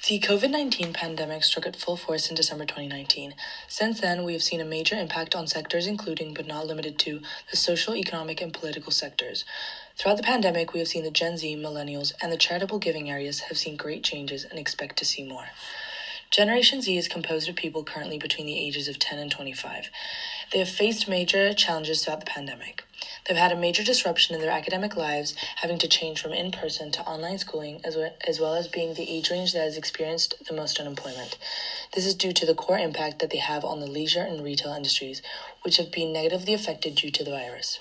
The COVID-19 pandemic struck at full force in December 2019. Since then, we have seen a major impact on sectors including, but not limited to, the social, economic, and political sectors. Throughout the pandemic, we have seen the Gen Z, millennials, and the charitable giving areas have seen great changes and expect to see more. Generation Z is composed of people currently between the ages of 10 and 25. They have faced major challenges throughout the pandemic. They've had a major disruption in their academic lives, having to change from in-person to online schooling, as well as being the age range that has experienced the most unemployment. This is due to the core impact that they have on the leisure and retail industries, which have been negatively affected due to the virus.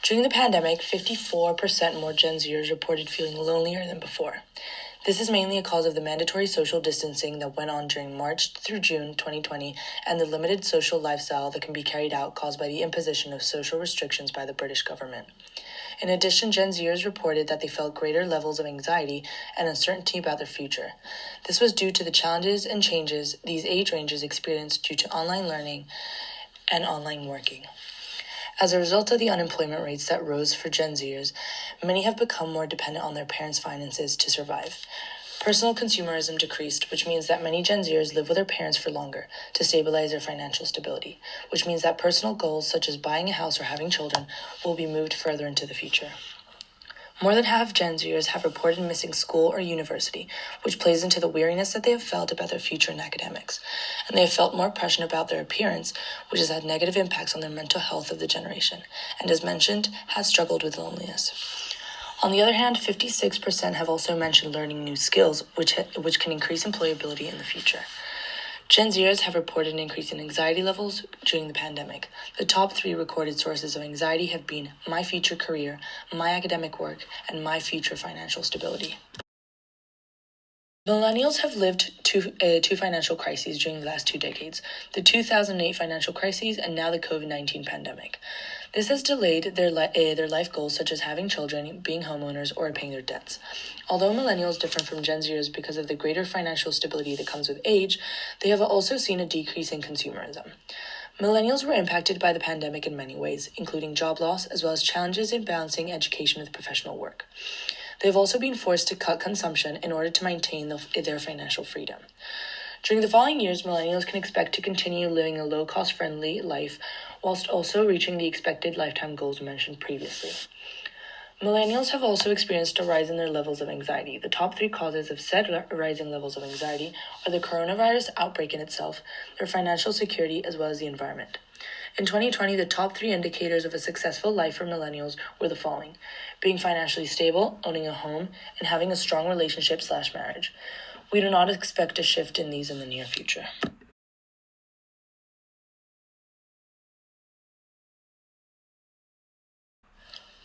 During the pandemic, 54% more Gen Zers reported feeling lonelier than before. This is mainly a cause of the mandatory social distancing that went on during March through June 2020 and the limited social lifestyle that can be carried out caused by the imposition of social restrictions by the British government. In addition, Gen Zers reported that they felt greater levels of anxiety and uncertainty about their future. This was due to the challenges and changes these age ranges experienced due to online learning and online working. As a result of the unemployment rates that rose for Gen Zers, many have become more dependent on their parents' finances to survive. Personal consumerism decreased, which means that many Gen Zers live with their parents for longer to stabilize their financial stability, which means that personal goals such as buying a house or having children will be moved further into the future. More than half of Gen Zers have reported missing school or university, which plays into the weariness that they have felt about their future in academics, and they have felt more pressure about their appearance, which has had negative impacts on their mental health of the generation, and as mentioned, has struggled with loneliness. On the other hand, 56% have also mentioned learning new skills, which can increase employability in the future. Gen Zers have reported an increase in anxiety levels during the pandemic. The top 3 recorded sources of anxiety have been my future career, my academic work, and my future financial stability. Millennials have lived two financial crises during the last 2 decades, the 2008 financial crisis and now the COVID-19 pandemic. This has delayed their life goals such as having children, being homeowners, or paying their debts. Although millennials differ from Gen Zers because of the greater financial stability that comes with age, they have also seen a decrease in consumerism. Millennials were impacted by the pandemic in many ways, including job loss as well as challenges in balancing education with professional work. They have also been forced to cut consumption in order to maintain their financial freedom. During the following years, millennials can expect to continue living a low-cost friendly life whilst also reaching the expected lifetime goals mentioned previously. Millennials have also experienced a rise in their levels of anxiety. The top 3 causes of said rising levels of anxiety are the coronavirus outbreak in itself, their financial security, as well as the environment. In 2020, the top 3 indicators of a successful life for millennials were the following: being financially stable, owning a home, and having a strong relationship/marriage. We do not expect a shift in these in the near future.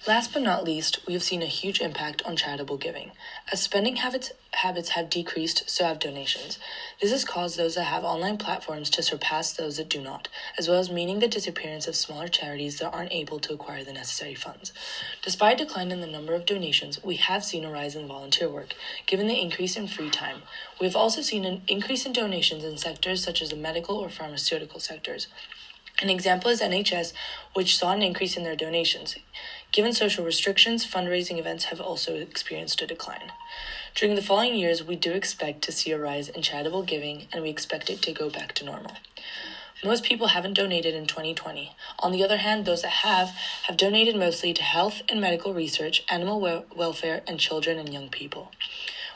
Last but not least, we have seen a huge impact on charitable giving. As spending habits have decreased, so have donations. This has caused those that have online platforms to surpass those that do not, as well as meaning the disappearance of smaller charities that aren't able to acquire the necessary funds. Despite a decline in the number of donations, we have seen a rise in volunteer work, given the increase in free time. We have also seen an increase in donations in sectors such as the medical or pharmaceutical sectors. An example is NHS, which saw an increase in their donations. Given social restrictions, fundraising events have also experienced a decline. During the following years, we do expect to see a rise in charitable giving, and we expect it to go back to normal. Most people haven't donated in 2020. On the other hand, those that have donated mostly to health and medical research, animal welfare, and children and young people.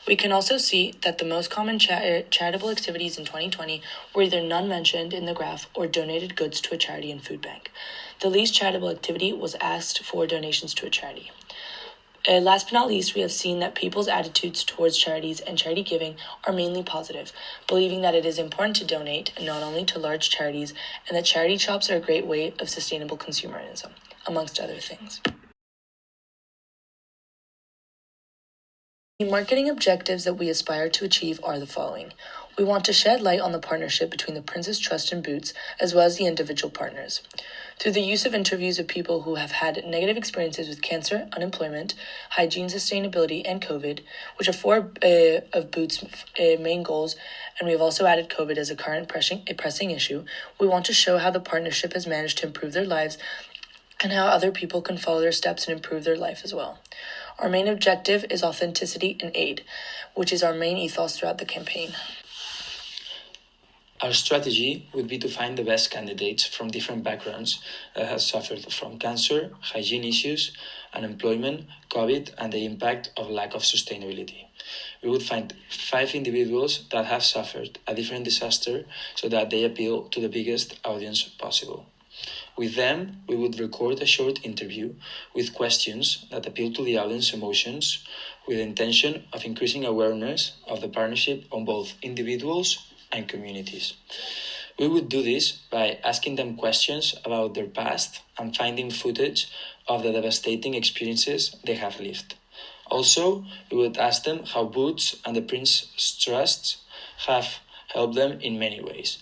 We can also see that the most common charitable activities in 2020 were either none mentioned in the graph or donated goods to a charity and food bank. The least charitable activity was asked for donations to a charity. Last but not least, we have seen that people's attitudes towards charities and charity giving are mainly positive, believing that it is important to donate not only to large charities and that charity shops are a great way of sustainable consumerism, amongst other things. The marketing objectives that we aspire to achieve are the following. We want to shed light on the partnership between the Prince's Trust and Boots, as well as the individual partners. Through the use of interviews of people who have had negative experiences with cancer, unemployment, hygiene, sustainability, and COVID, which are 4 of Boots' main goals, and we have also added COVID as a current pressing issue, we want to show how the partnership has managed to improve their lives and how other people can follow their steps and improve their life as well. Our main objective is authenticity and aid, which is our main ethos throughout the campaign. Our strategy would be to find the best candidates from different backgrounds that have suffered from cancer, hygiene issues, unemployment, COVID, and the impact of lack of sustainability. We would find 5 individuals that have suffered a different disaster so that they appeal to the biggest audience possible. With them, we would record a short interview with questions that appeal to the audience emotions with the intention of increasing awareness of the partnership on both individuals and communities. We would do this by asking them questions about their past and finding footage of the devastating experiences they have lived. Also, we would ask them how Boots and the Prince Trusts have helped them in many ways.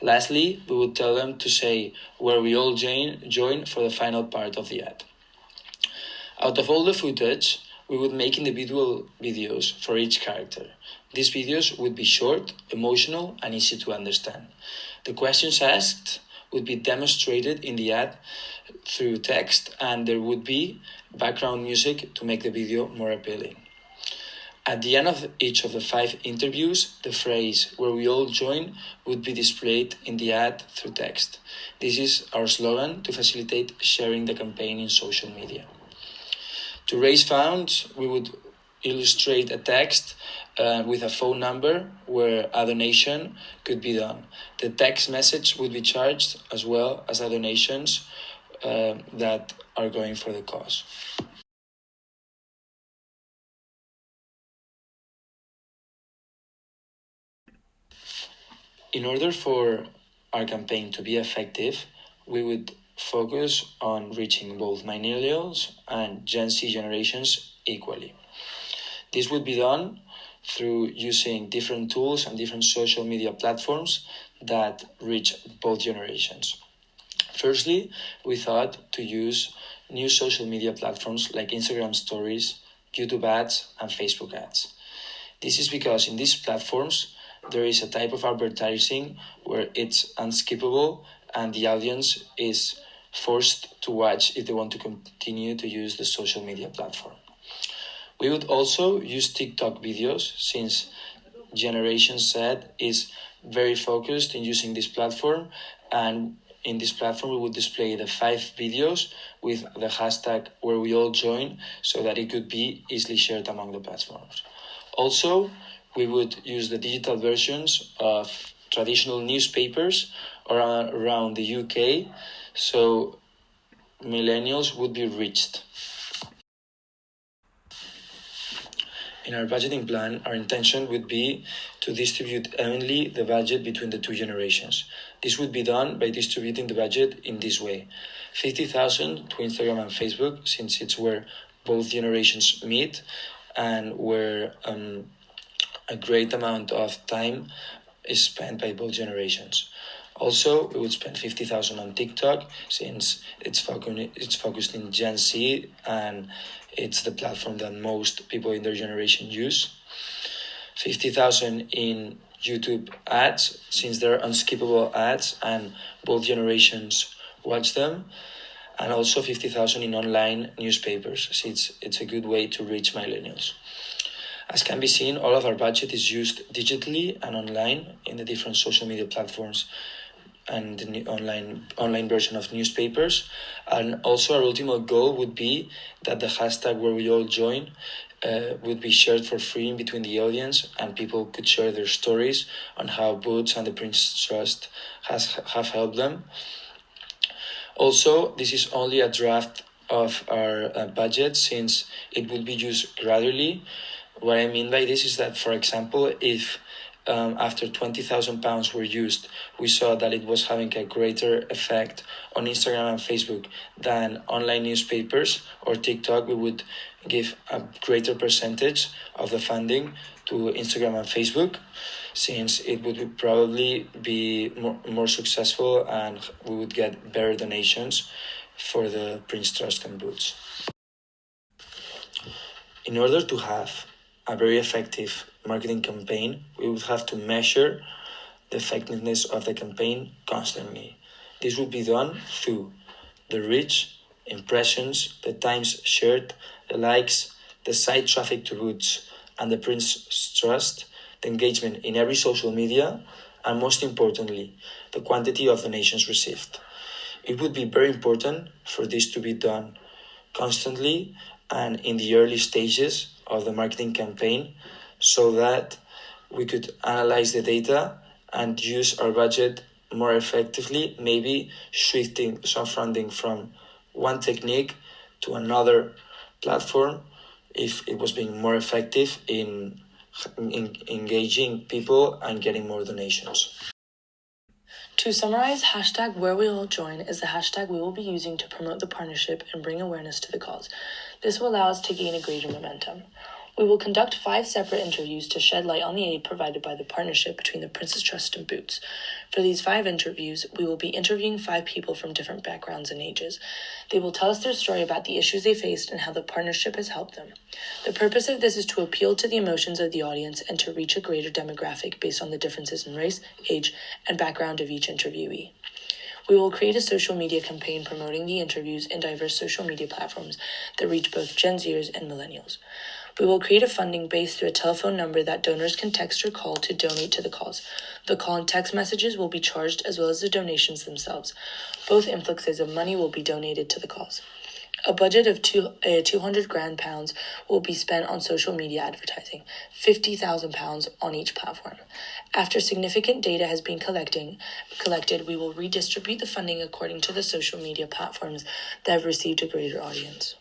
Lastly, we would tell them to say where we all join for the final part of the ad. Out of all the footage, we would make individual videos for each character. These videos would be short, emotional, and easy to understand. The questions asked would be demonstrated in the ad through text, and there would be background music to make the video more appealing. At the end of each of the 5 interviews, the phrase "where we all join" would be displayed in the ad through text. This is our slogan to facilitate sharing the campaign in social media. To raise funds, we would illustrate a text with a phone number where a donation could be done. The text message would be charged as well as the donations that are going for the cause. In order for our campaign to be effective, we would focus on reaching both millennials and Gen Z generations equally. This would be done through using different tools and different social media platforms that reach both generations. Firstly, we thought to use new social media platforms like Instagram Stories, YouTube ads, and Facebook ads. This is because in these platforms, there is a type of advertising where it's unskippable and the audience is forced to watch if they want to continue to use the social media platform. We would also use TikTok videos since Generation Z is very focused in using this platform, and in this platform we would display the 5 videos with the hashtag where we all join so that it could be easily shared among the platforms. Also, we would use the digital versions of traditional newspapers around the UK so millennials would be reached. In our budgeting plan, our intention would be to distribute evenly the budget between the 2 generations. This would be done by distributing the budget in this way: 50,000 to Instagram and Facebook, since it's where both generations meet and where a great amount of time is spent by both generations. Also, we would spend 50,000 on TikTok since it's focused in Gen Z and it's the platform that most people in their generation use. 50,000 in YouTube ads since they're unskippable ads and both generations watch them. And also 50,000 in online newspapers since it's a good way to reach millennials. As can be seen, all of our budget is used digitally and online in the different social media platforms and the online version of newspapers. And also our ultimate goal would be that the hashtag where we all join would be shared for free in between the audience, and people could share their stories on how Boots and the Prince Trust have helped them. Also, this is only a draft of our budget since it will be used gradually. What I mean by this is that, for example, if after £20,000 were used, we saw that it was having a greater effect on Instagram and Facebook than online newspapers or TikTok, we would give a greater percentage of the funding to Instagram and Facebook, since it would probably be more successful and we would get better donations for the Prince Trust and Boots. In order to have a very effective marketing campaign, we would have to measure the effectiveness of the campaign constantly. This would be done through the reach, impressions, the times shared, the likes, the site traffic to routes, and the print's trust, the engagement in every social media, and most importantly, the quantity of donations received. It would be very important for this to be done constantly and in the early stages of the marketing campaign so that we could analyze the data and use our budget more effectively, maybe shifting some funding from one technique to another platform if it was being more effective in engaging people and getting more donations. To summarize, hashtag where we all join is the hashtag we will be using to promote the partnership and bring awareness to the cause. This will allow us to gain a greater momentum. We will conduct 5 separate interviews to shed light on the aid provided by the partnership between the Prince's Trust and Boots. For these 5 interviews, we will be interviewing 5 people from different backgrounds and ages. They will tell us their story about the issues they faced and how the partnership has helped them. The purpose of this is to appeal to the emotions of the audience and to reach a greater demographic based on the differences in race, age, and background of each interviewee. We will create a social media campaign promoting the interviews in diverse social media platforms that reach both Gen Zers and millennials. We will create a funding base through a telephone number that donors can text or call to donate to the cause. The call and text messages will be charged as well as the donations themselves. Both influxes of money will be donated to the cause. A budget of 200 grand pounds will be spent on social media advertising, 50,000 pounds on each platform. After significant data has been collected, we will redistribute the funding according to the social media platforms that have received a greater audience.